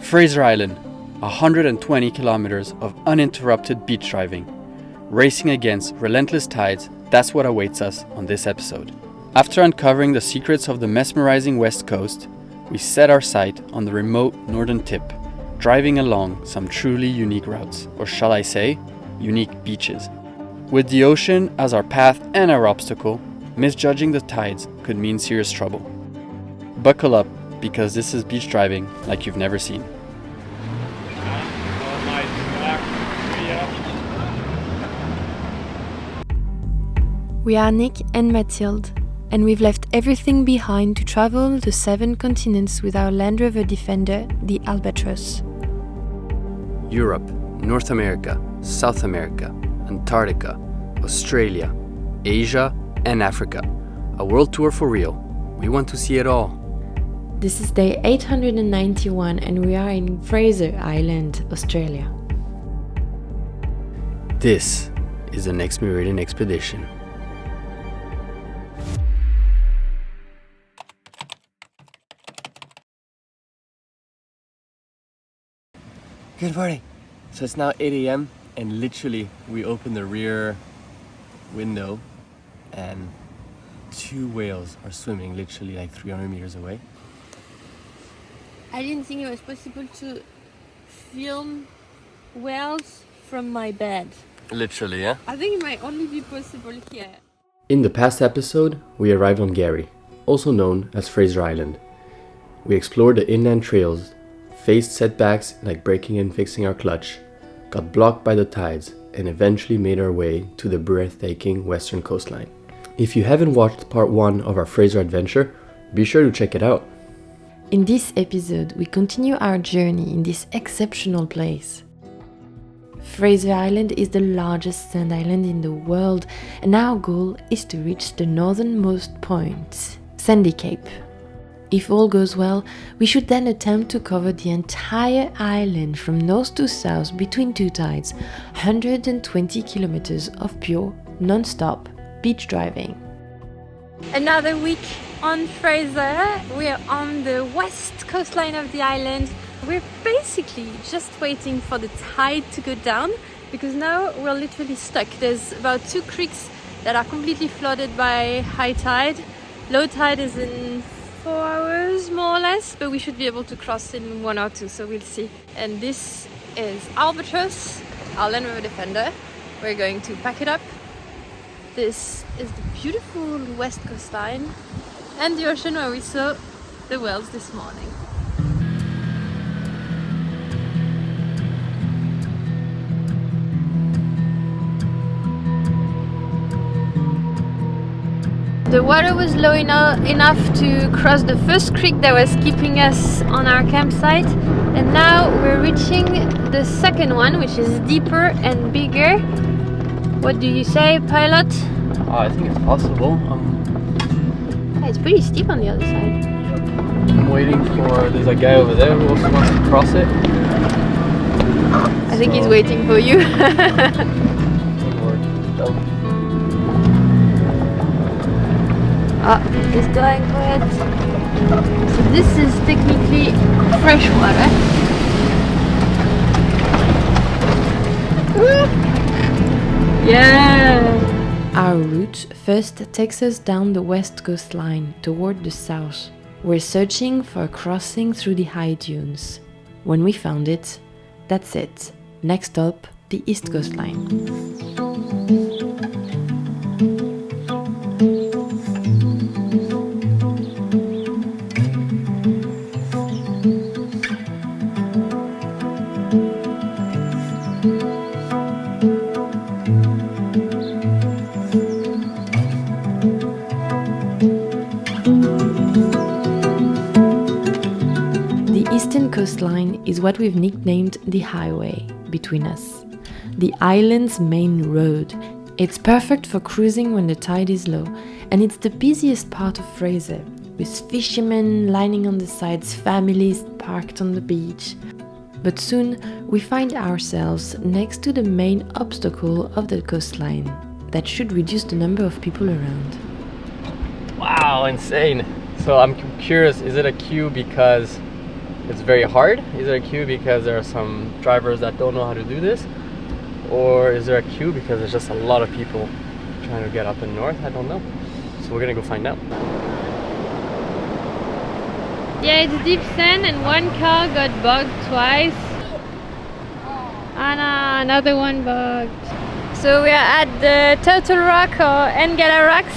Fraser Island, 120 kilometers of uninterrupted beach driving. Racing against relentless tides, that's what awaits us on this episode. After uncovering the secrets of the mesmerizing west coast, we set our sight on the remote northern tip, driving along some truly unique routes, or shall I say, unique beaches. With the ocean as our path and our obstacle, misjudging the tides could mean serious trouble. Buckle up, because this is beach driving like you've never seen. We are Nick and Mathilde, and we've left everything behind to travel the 7 continents with our Land Rover Defender, the Albatross. Europe, North America, South America, Antarctica, Australia, Asia, and Africa. A world tour for real. We want to see it all. This is day 891 and we are in Fraser Island, Australia. This is the next Meridian expedition. Good morning. So it's now 8 a.m. and literally we open the rear window and 2 whales are swimming literally like 300 meters away. I didn't think it was possible to film whales from my bed. Literally, yeah? I think it might only be possible here. In the past episode, we arrived on Gary, also known as Fraser Island. We explored the inland trails, faced setbacks like breaking and fixing our clutch, got blocked by the tides, and eventually made our way to the breathtaking western coastline. If you haven't watched part 1 of our Fraser adventure, be sure to check it out. In this episode, we continue our journey in this exceptional place. Fraser Island is the largest sand island in the world, and our goal is to reach the northernmost point, Sandy Cape. If all goes well, we should then attempt to cover the entire island from north to south between 2 tides, 120 kilometers of pure, non-stop beach driving. Another week on Fraser. We're on the west coastline of the island. We're basically just waiting for the tide to go down because now we're literally stuck. There's about 2 creeks that are completely flooded by high tide. Low tide is in 4 hours more or less, but we should be able to cross in 1 or 2, so we'll see. And this is Albatross, our Land Rover Defender. We're going to pack it up. This is the beautiful west coastline and the ocean where we saw the whales this morning. The water was low enough to cross the first creek that was keeping us on our campsite, and now we're reaching the second one, which is deeper and bigger. What do you say, pilot? I think it's possible. It's pretty steep on the other side. I'm waiting for, there's a guy over there who also wants to cross it. I think he's waiting for you. He's going for it. So this is technically fresh water. Yeah! Our route first takes us down the west coastline toward the south. We're searching for a crossing through the high dunes. When we found it, that's it. Next up, the east coastline. Coastline is what we've nicknamed the highway between us, the island's main road. It's perfect for cruising when the tide is low, and it's the busiest part of Fraser, with fishermen lining on the sides, families parked on the beach. But soon we find ourselves next to the main obstacle of the coastline that should reduce the number of people around. Wow, insane. So I'm curious, is it a queue because it's very hard? Is there a queue because there are some drivers that don't know how to do this? Or is there a queue because there's just a lot of people trying to get up in north? I don't know. So we're gonna go find out. Yeah, it's deep sand and one car got bugged twice. And another one bugged. So we are at the Turtle Rock or Engala Rocks.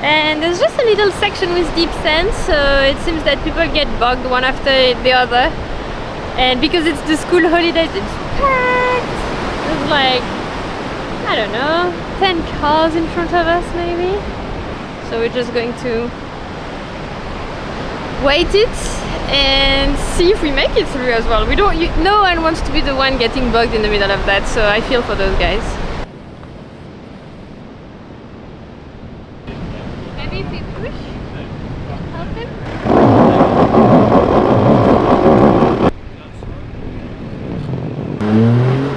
And there's just a little section with deep sand, so it seems that people get bugged one after the other. And because it's the school holidays, it's packed. There's like, I don't know, 10 cars in front of us maybe. So we're just going to wait it and see if we make it through as well. No one wants to be the one getting bugged in the middle of that, so I feel for those guys. Maybe if we push, help him.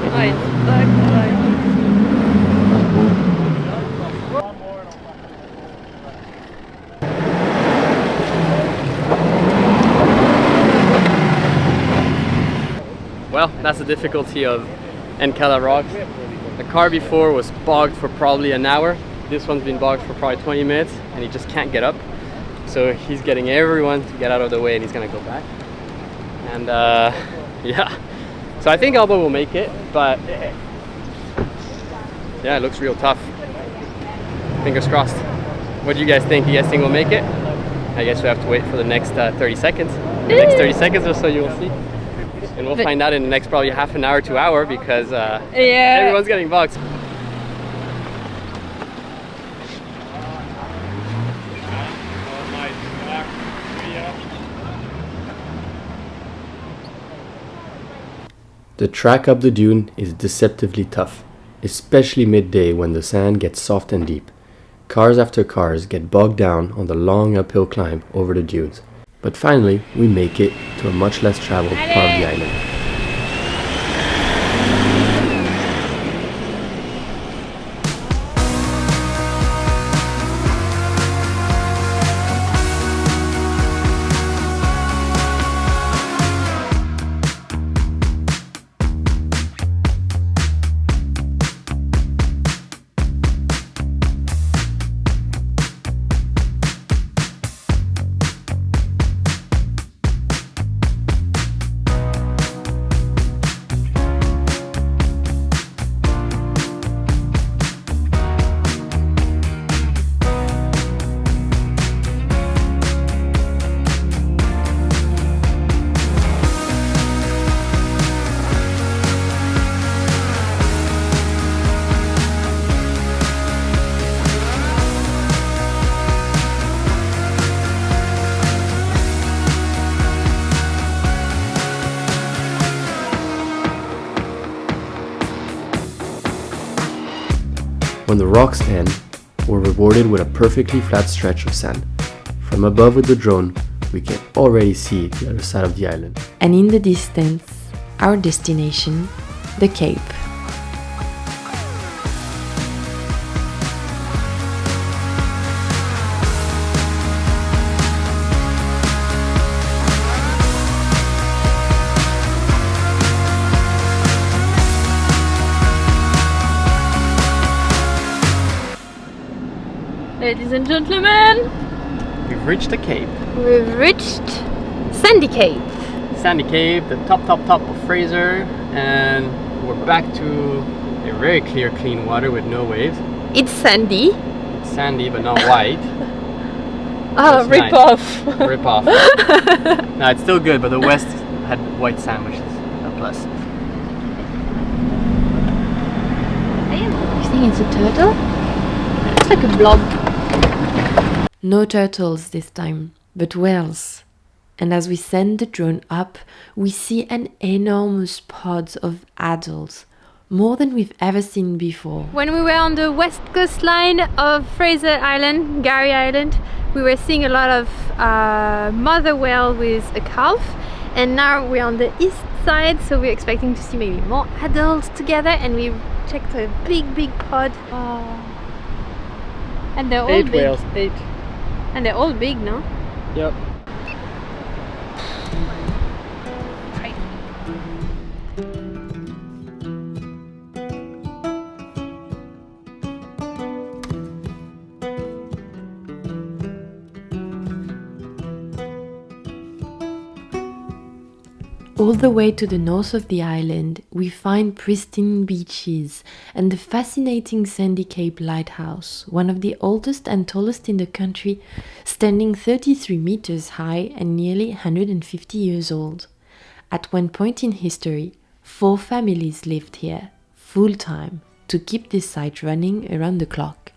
Oh, it's bugged. Well, that's the difficulty of Engala Rocks. The car before was bogged for probably an hour. This one's been bogged for probably 20 minutes and he just can't get up. So he's getting everyone to get out of the way and he's gonna go back. And yeah, so I think Alba will make it, but yeah, it looks real tough. Fingers crossed. What do you guys think? You guys think we'll make it? I guess we have to wait for the next 30 seconds. The next 30 seconds or so you will see. And we'll find out in the next probably half an hour to hour because everyone's getting bogged. The track up the dune is deceptively tough, especially midday when the sand gets soft and deep. Cars after cars get bogged down on the long uphill climb over the dunes. But finally, we make it to a much less traveled part of the island. When the rocks end, we're rewarded with a perfectly flat stretch of sand. From above with the drone, we can already see the other side of the island. And in the distance, our destination, the Cape. Ladies and gentlemen, We've reached the Cape. we've reached Sandy Cape. Sandy Cape, the top of Fraser, and we're back to a very clear, clean water with no waves. It's sandy. It's sandy but not white. Oh, That's rip nice. off. Rip off. No, it's still good, but the west had white sand, which is a plus. You think it's a turtle? It's like a blob. No turtles this time, but whales. And as we send the drone up, we see an enormous pod of adults, more than we've ever seen before. When we were on the west coastline of Fraser Island, Gary Island, we were seeing a lot of mother whale with a calf, and now we're on the east side, so we're expecting to see maybe more adults together, and we checked a big pod. Oh. And they're all 8 big. whales, 8. And they're all big, no? Yep. All the way to the north of the island, we find pristine beaches and the fascinating Sandy Cape Lighthouse, one of the oldest and tallest in the country, standing 33 meters high and nearly 150 years old. At one point in history, 4 families lived here, full-time, to keep this site running around the clock.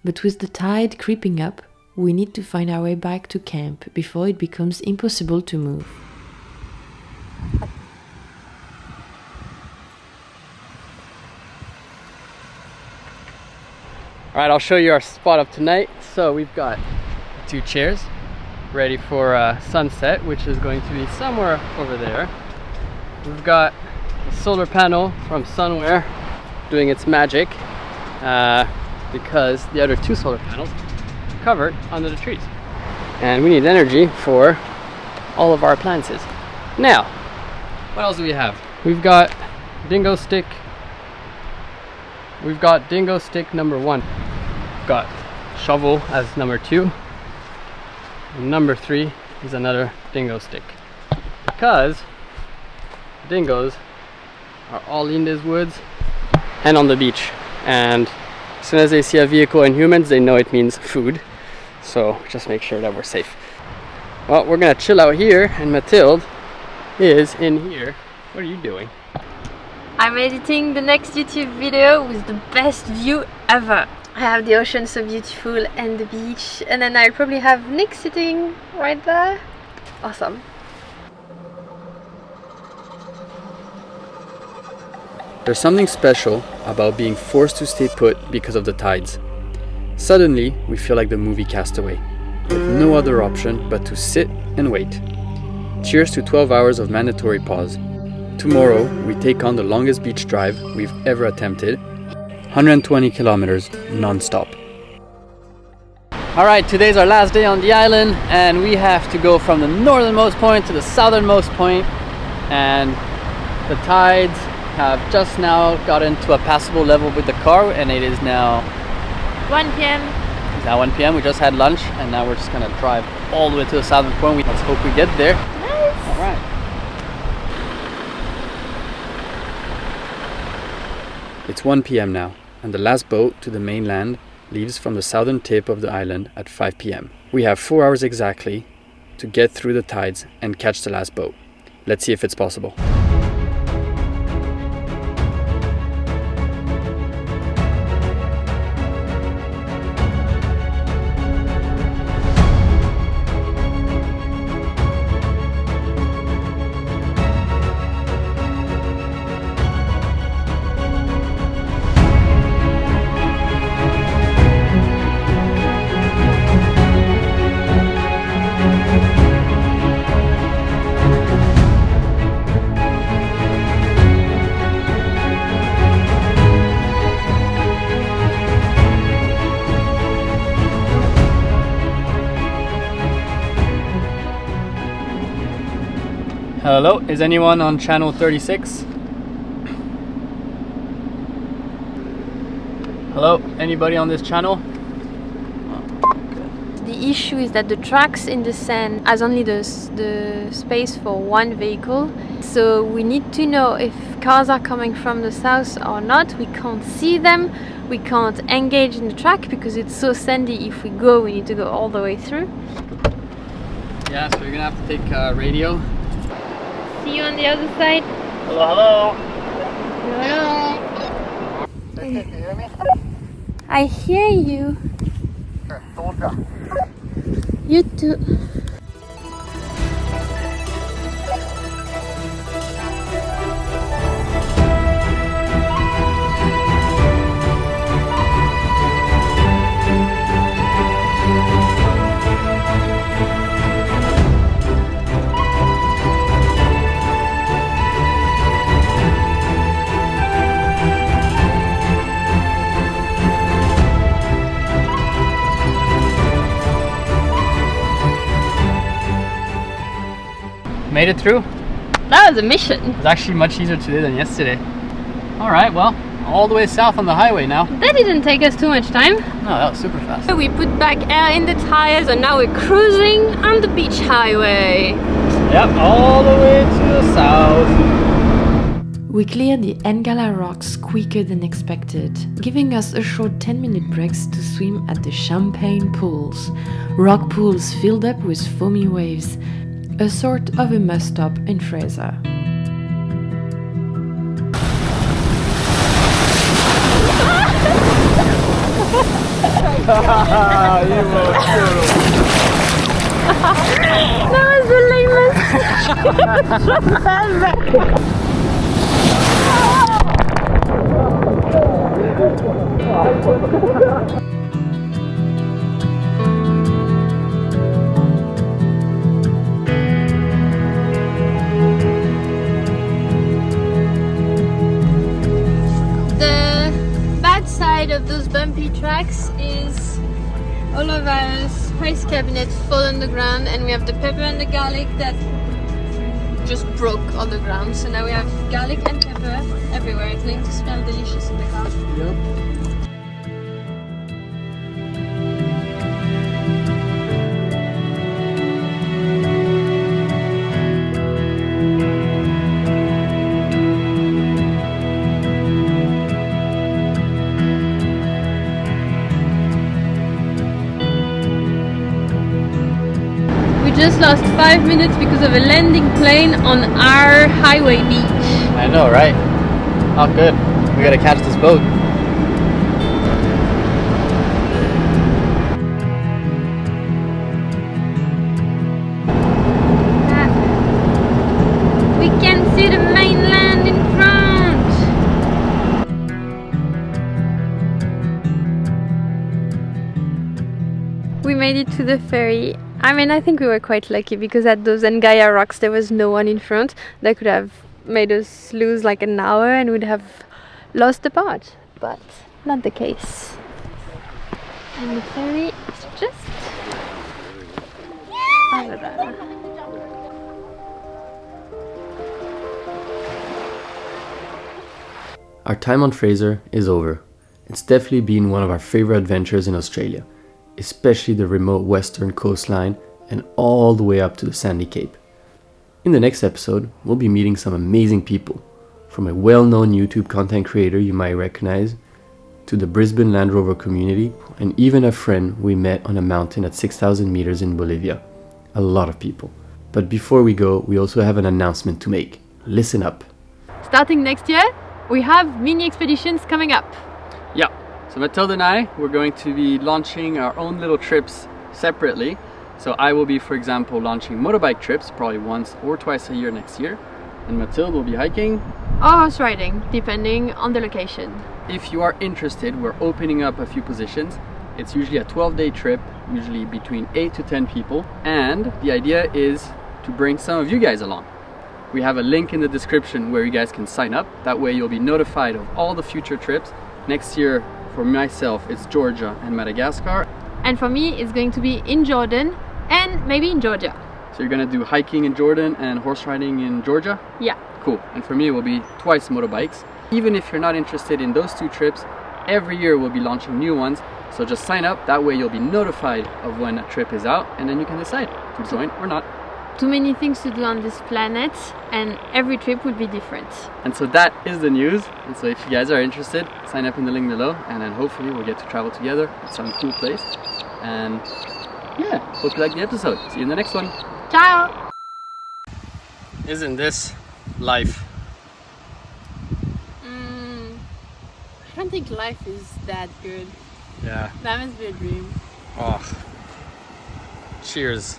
But with the tide creeping up, we need to find our way back to camp before it becomes impossible to move. Alright, I'll show you our spot of tonight. So we've got 2 chairs ready for sunset, which is going to be somewhere over there. We've got a solar panel from Sunwear doing its magic because the other 2 solar panels are covered under the trees. And we need energy for all of our appliances. Now, what else do we have? We've got dingo stick. We've got dingo stick number 1. We've got shovel as number 2. And number 3 is another dingo stick. Because dingoes are all in these woods and on the beach. And as soon as they see a vehicle and humans, they know it means food. So just make sure that we're safe. Well, we're gonna chill out here, and Mathilde is in here. What are you doing? I'm editing the next YouTube video with the best view ever. I have the ocean so beautiful and the beach, and then I'll probably have Nick sitting right there. Awesome. There's something special about being forced to stay put because of the tides. Suddenly, we feel like the movie Castaway, with no other option but to sit and wait. Cheers to 12 hours of mandatory pause. Tomorrow, we take on the longest beach drive we've ever attempted, 120 kilometers non-stop. Alright, today's our last day on the island, and we have to go from the northernmost point to the southernmost point, and the tides have just now gotten to a passable level with the car, and it is now 1 p.m. It's now 1 p.m. We just had lunch, and now we're just gonna drive all the way to the southern point. Let's hope we get there. Nice. All right. It's 1 p.m. now, and the last boat to the mainland leaves from the southern tip of the island at 5 p.m. We have 4 hours exactly to get through the tides and catch the last boat. Let's see if it's possible. Hello, is anyone on channel 36? Hello, anybody on this channel? The issue is that the tracks in the sand has only the space for 1 vehicle, so we need to know if cars are coming from the south or not. We can't see them, we can't engage in the track because it's so sandy. If we go, we need to go all the way through. Yeah, so you're gonna have to take radio. See you on the other side. Hello, hello. Hello. Can you hear me? I hear you. Sure, don't drop. You too. Made it through? That was a mission. It was actually much easier today than yesterday. Alright, well, all the way south on the highway now. That didn't take us too much time. No, that was super fast. We put back air in the tires and now we're cruising on the beach highway. Yep, all the way to the south. We cleared the Ngala rocks quicker than expected, giving us a short 10-minute breaks to swim at the Champagne pools, rock pools filled up with foamy waves, a sort of a must-stop in Fraser. That was relentless. The bad side of those bumpy tracks is all of our spice cabinets fall on the ground, and we have the pepper and the garlic that just broke on the ground. So now we have garlic and pepper everywhere. It's going to smell delicious in the car. Yep. Just lost 5 minutes because of a landing plane on our highway beach. I know, right? Oh, good. We gotta catch this boat. We can see the mainland in front. We made it to the ferry. I mean, I think we were quite lucky because at those Ngaya rocks there was no one in front. That could have made us lose like an hour and we'd have lost the part, but not the case. And the ferry is just over there. Our time on Fraser is over. It's definitely been one of our favorite adventures in Australia, especially the remote western coastline and all the way up to the Sandy Cape. In the next episode, we'll be meeting some amazing people, from a well-known YouTube content creator you might recognize, to the Brisbane Land Rover community, and even a friend we met on a mountain at 6,000 meters in Bolivia. A lot of people. But before we go, we also have an announcement to make. Listen up. Starting next year, we have mini expeditions coming up. Yeah. So Mathilde and I, we're going to be launching our own little trips separately. So I will be, for example, launching motorbike trips probably once or twice a year next year. And Mathilde will be hiking. Or horse riding, depending on the location. If you are interested, we're opening up a few positions. It's usually a 12-day trip, usually between 8 to 10 people. And the idea is to bring some of you guys along. We have a link in the description where you guys can sign up. That way you'll be notified of all the future trips. Next year, for myself, it's Georgia and Madagascar. And for me, it's going to be in Jordan and maybe in Georgia. So you're gonna do hiking in Jordan and horse riding in Georgia? Yeah. Cool. And for me, it will be twice motorbikes. Even if you're not interested in those two trips, every year we'll be launching new ones. So just sign up. That way you'll be notified of when a trip is out, and then you can decide to join or not. Too many things to do on this planet, and every trip will be different. And so that is the news. And so if you guys are interested, sign up in the link below, and then hopefully we'll get to travel together at some cool place. And yeah, hope you like the episode. See you in the next one. Ciao! Isn't this life? I don't think life is that good. Yeah. That must be a dream. Oh. Cheers.